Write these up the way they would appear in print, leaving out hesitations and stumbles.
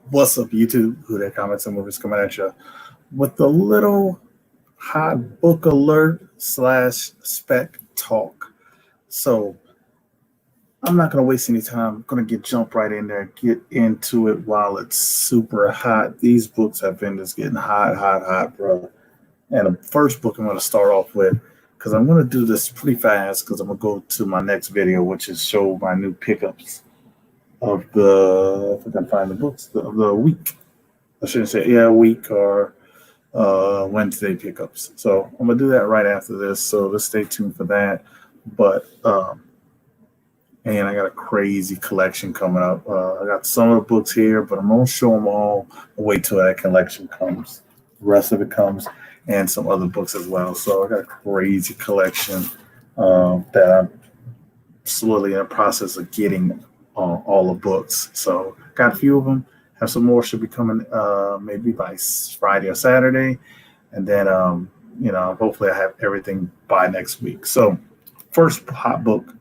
What's up, YouTube? Who that comments and movies coming at you with a little hot book alert slash spec talk. So I'm not gonna waste any time. I'm gonna jump right in there, get into it while it's super hot. These books have been just getting hot, bro. And the first book I'm gonna start off with, because I'm gonna do this pretty fast, because I'm gonna go to my next video, which is show my new pickups of the, if I can find the books, of the week. I shouldn't say, yeah, week or Wednesday pickups. So I'm gonna do that right after this. So let's stay tuned for that. But and I got a crazy collection coming up. I got some of the books here, but I'm gonna show them all. I'll wait till that collection comes. The rest of it comes, and some other books as well. So I got a crazy collection that I'm slowly in the process of getting all the books. So got a few of them. Have some more should be coming maybe by Friday or Saturday, and then hopefully I have everything by next week. So first hot book,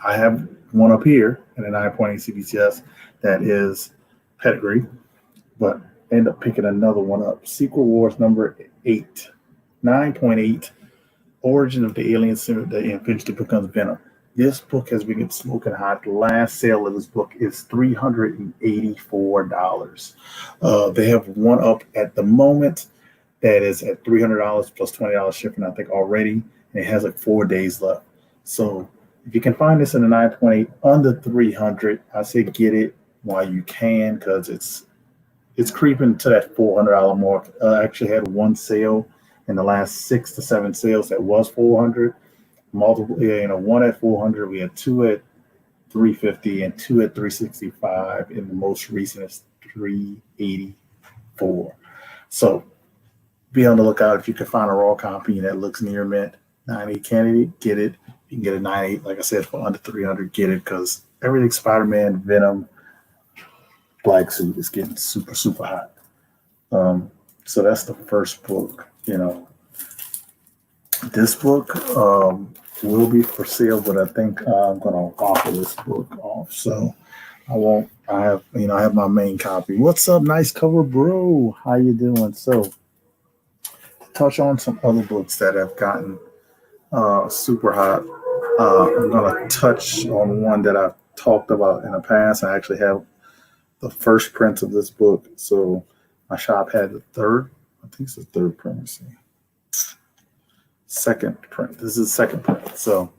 I have one up here in a 9.8 CBCS that is Pedigree, but end up picking another one up. Secret Wars number 8, 9.8, Origin of the Alien Symbiote that eventually becomes Venom. This book has been smoking hot. The last sale of this book is $384. They have one up at the moment that is at $300 plus $20 shipping, I think, already. And it has like 4 days left. So if you can find this in a 9.8 under 300, I say get it while you can, because it's creeping to that $400 mark. I actually had one sale in the last 6 to 7 sales that was $400. Multiple, one at 400. We had two at 350 and two at 365. And the most recent is 384. So be on the lookout. If you can find a raw copy that looks near mint, 98 candidate, get it. You can get a 98, like I said, for under 300. Get it, because everything Spider-Man, Venom, Black Suit is getting super hot. So that's the first book. This book will be for sale, but I think I'm going to offer this book off. So I have my main copy. What's up, nice cover, bro? How you doing? So touch on some other books that have gotten super hot. I'm going to touch on one that I've talked about in the past. I actually have the first print of this book. So my shop had the third. I think it's the third print. Let's see. Second print. This is the second print. So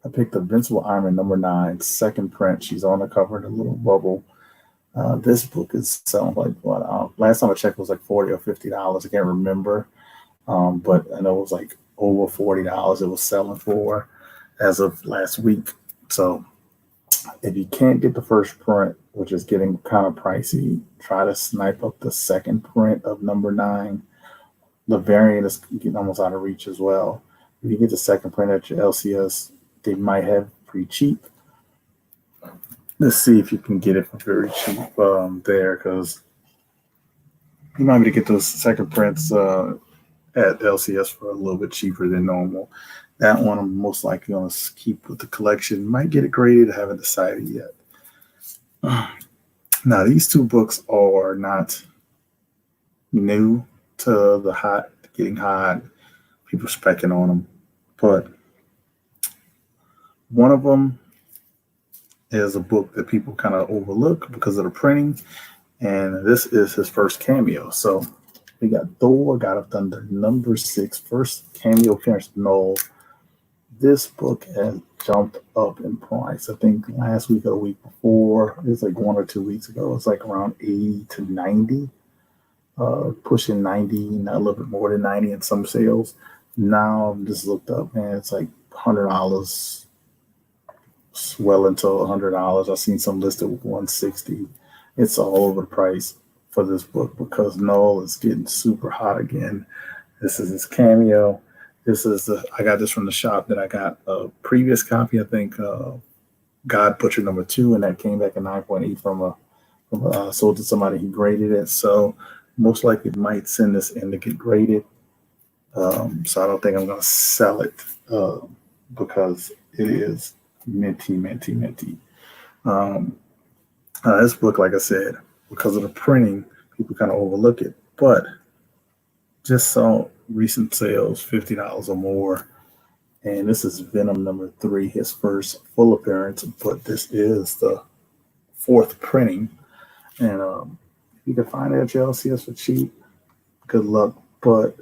I picked Invincible Iron Man number 9, second print. She's on the cover in a little bubble. This book is selling like what? Last time I checked, it was like $40 or $50. I can't remember, but I know it was like over $40. It was selling for as of last week. So if you can't get the first print, which is getting kind of pricey, try to snipe up the second print of number 9. The variant is getting almost out of reach as well. If you get the second print at your LCS, they might have pretty cheap. Let's see if you can get it for very cheap there, because you might be able to get those second prints at LCS for a little bit cheaper than normal. That one I'm most likely going to keep with the collection. Might get it graded. I haven't decided yet. Now, these two books are not new to the getting hot, people specking on them, but one of them is a book that people kind of overlook because of the printing, and this is his first cameo. So we got Thor, God of Thunder, number 6, first cameo appearance, Null. This book has jumped up in price. I think last week or the week before, it was like 1 or 2 weeks ago, it's like around 80 to 90. Pushing 90, not a little bit more than 90 in some sales. Now I've just looked up, man, it's like $100, well into $100. I've seen some listed with 160. It's all over the price for this book because Noel is getting super hot again. This is his cameo. I got this from the shop that I got a previous copy, I think, God Butcher number 2, and that came back in 9.8 from sold to somebody. He graded it, so most likely might send this in to get graded. So I don't think I'm going to sell it because it is minty. This book, like I said, because of the printing, people kind of overlook it. But just saw recent sales, $50 or more. And this is Venom #3, his first full appearance, but this is the fourth printing. And you can find it at your LCS for cheap. Good luck. But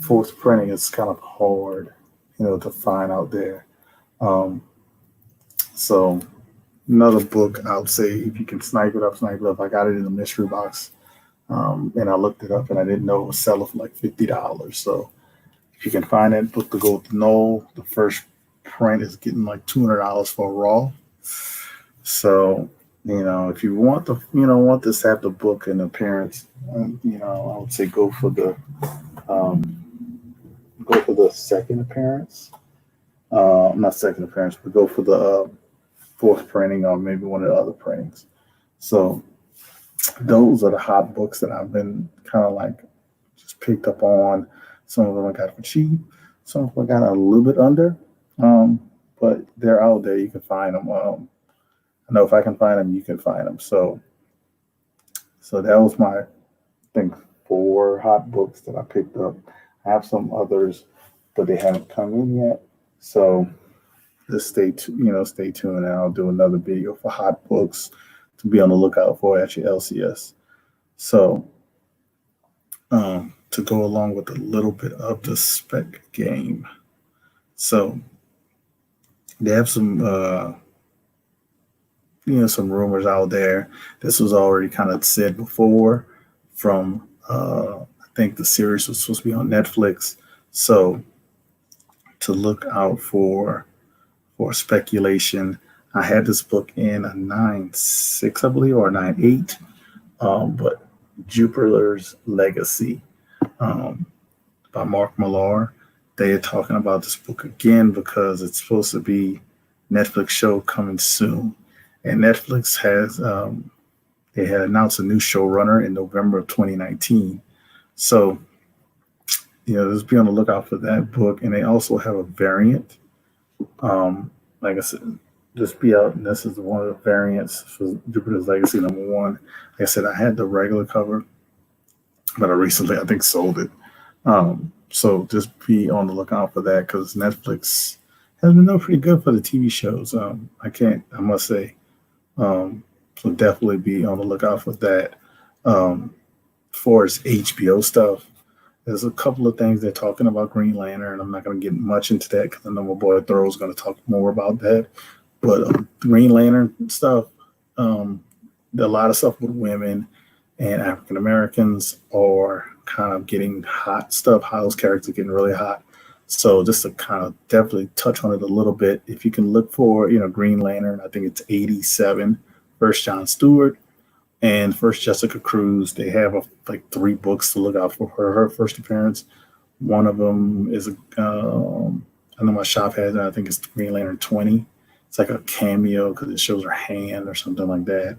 fourth printing is kind of hard, to find out there. So another book, I would say, if you can snipe it up. I got it in a mystery box. And I looked it up and I didn't know it was selling for like $50. So if you can find that book, to go to know, the first print is getting like $200 for a raw. So, if you want this to have the book and appearance, I would say go for the second appearance. Not second appearance, but go for the fourth printing or maybe one of the other printings. So those are the hot books that I've been kind of like just picked up on. Some of them I got for cheap. Some of them I got a little bit under. But they're out there. You can find them. I know if I can find them, you can find them. So that was my, I think, 4 hot books that I picked up. I have some others, but they haven't come in yet. So just stay tuned, and I'll do another video for hot books to be on the lookout for at your LCS. So to go along with a little bit of the Spec game. So they have some some rumors out there. This was already kind of said before from I think the series was supposed to be on Netflix. So to look out for speculation. I had this book in a 9.6, I believe, or 9.8, but Jupiter's Legacy by Mark Millar. They are talking about this book again because it's supposed to be Netflix show coming soon. And Netflix has, they had announced a new showrunner in November of 2019. So, just be on the lookout for that book. And they also have a variant. Like I said, just be out. And this is one of the variants for Jupiter's Legacy #1. Like I said, I had the regular cover, but I recently, I think, sold it. So just be on the lookout for that because Netflix has been doing pretty good for the TV shows. I must say. So definitely be on the lookout for that. For its HBO stuff, there's a couple of things they're talking about Green Lantern. I'm not going to get much into that because I know my boy Throw is going to talk more about that. But Green Lantern stuff, a lot of stuff with women and African Americans are kind of getting hot stuff. How those characters are getting really hot. So just to kind of definitely touch on it a little bit, if you can look for, Green Lantern, I think it's 87, first John Stewart and first Jessica Cruz. They have like 3 books to look out for her first appearance. One of them is, I know my shop has it. I think it's Green Lantern 20. It's like a cameo because it shows her hand or something like that.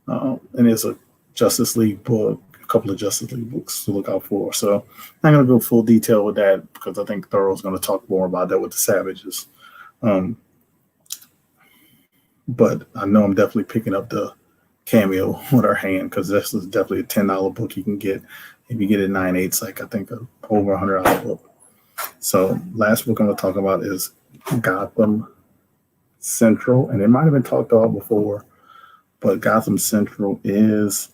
And it's a Justice League book, a couple of Justice League books to look out for. So I'm not going to go full detail with that because I think Thoreau's going to talk more about that with the Savages. But I know I'm definitely picking up the cameo with her hand because this is definitely a $10 book you can get. If you get it 9.8, it's like, I think, over $100 book. So last book I'm going to talk about is Gotham Central. And it might have been talked about before, but Gotham Central is,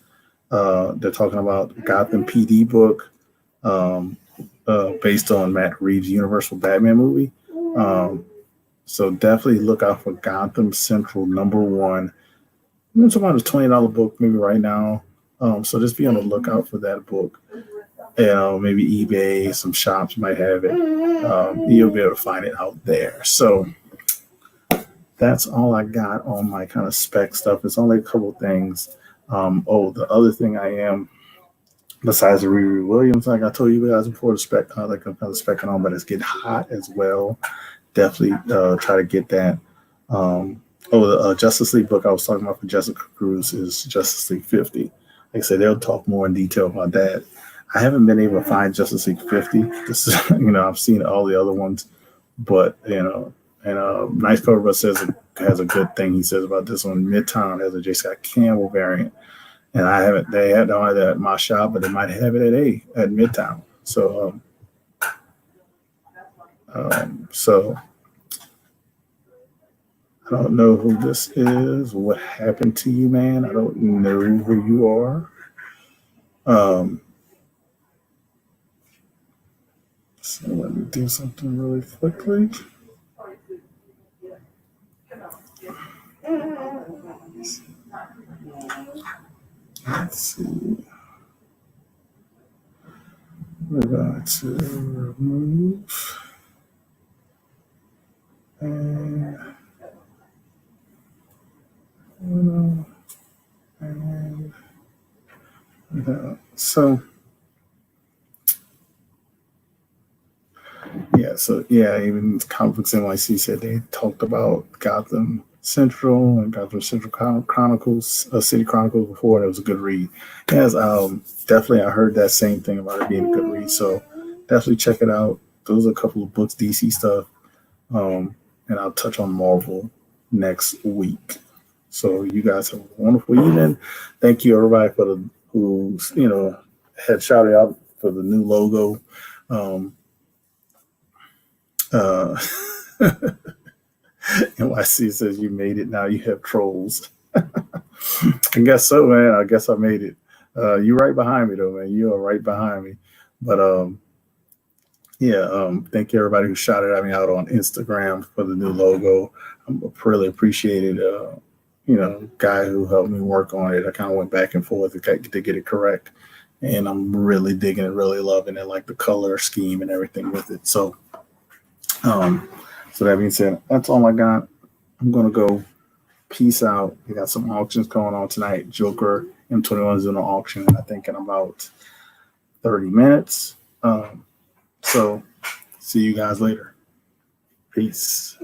they're talking about Gotham Pd book based on Matt Reeves' Universal Batman movie. So definitely look out for Gotham Central #1. It's about a $20 book maybe right now. So just be on the lookout for that book. Maybe eBay, some shops might have it. You'll be able to find it out there. So that's all I got on my kind of spec stuff. It's only a couple things. The other thing I am, besides the Riri Williams, like I told you guys before, the spec, like I'm kind of specking on, but it's getting hot as well. Definitely try to get that. The Justice League book I was talking about for Jessica Cruz is Justice League 50. Like I said, they'll talk more in detail about that. I haven't been able to find Justice League 50. This is, I've seen all the other ones, but And Nice Cover says has a good thing. He says about this one. Midtown has a J. Scott Campbell variant, and I haven't. They don't have that at my shop, but they might have it at Midtown. So I don't know who this is. What happened to you, man? I don't know who you are. So let me do something really quickly. Let's see. We're going to remove and so even Comic Books NYC said they talked about Gotham Central and Gotham Central Chronicles, City Chronicles before, and it was a good read. Yes, definitely I heard that same thing about it being a good read, so definitely check it out. Those are a couple of books, DC stuff, and I'll touch on Marvel next week. So you guys have a wonderful evening. Thank you everybody who had shouted out for the new logo. NYC says you made it. Now you have trolls. I guess so, man. I guess I made it. You're right behind me, though, man. You are right behind me. But thank you everybody who shouted at me out on Instagram for the new logo. I really appreciated guy who helped me work on it. I kind of went back and forth to get it correct, and I'm really digging it, really loving it, like the color scheme and everything with it. So that being said, that's all I got. I'm gonna go. Peace out. We got some auctions going on tonight. Joker M21 is in an auction, I think, in about 30 minutes. So see you guys later. Peace.